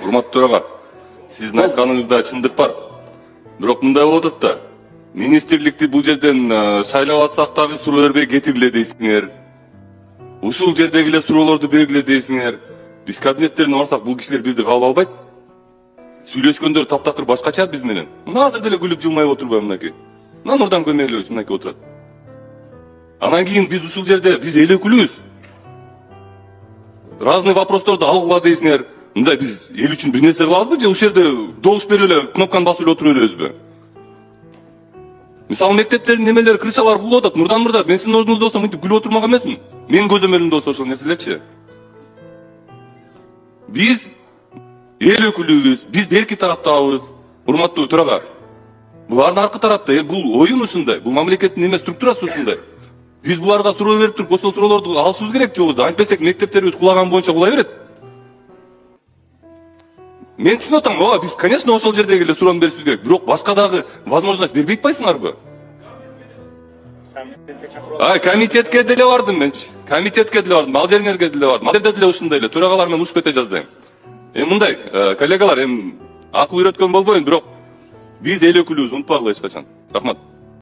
Урматтуу төрага, сиздин айтканыңызда чындык бар. Бирок мындай болуп атат да. Министрликти бул жерден шайлап атсак дагы суроо бербей кетиргиле дейсиңер. Ушул жердеги эле суроолорду бергиле дейсиңер. Биз кабинеттерине барсак бул кишилер бизди кабыл албайт. Сүйлөшкөндөр таптакыр башкача биз менен. Мына азыр деле күлүп жылмайып отурбайбы мынакей. Мына нурдан көмөлөбүз мынакей отурат. Анан кийин биз ушул жерде биз эл өкүлүбүз. Разный вопросторду алгыла дейсиңер. Мындай биз эл үчүн бир нерсе кылабызбы же ушул жерде добуш берип эле кнопканы басып эле отура беребизби? Мисалы мектептердин немелери крышалары кулуп атат. Нурдан мырза, мен сиздин ордуңузда болсом мынтип күлүп отурмак эмесмин. Менин көзөмөлүмдө болсо ошол нерселерчи. Биз эл өкүлүбүз, биз берки тараптабыз. Урматтуу төрага. Булардын аркы тарапта бул оюн ушундай, бул мамлекеттин эме структурасы ушундай. Биз буларга суроо берип туруп, ошол суроолорду алышыбыз керек жобу. Антпесек мектептерибиз кулаган боюнча кулай берет. Мен түшүнүп атам, ооба, биз, конечно, ошол жердеги эле суроону беришибиз керек. Бирок башка дагы возможность бербей атпайсыңарбы? Комитетке деле бардым менчи. Комитетке деле бардым, ал жериңерге деле бардым. Ал жерде деле ушундай эле төрагалар менен урушуп кете жаздайм. Мындай, коллегалар, акыл үйрөткөн болбойм, бирок биз эл өкүлүбүз, унутпагыла эч качан. Рахмат.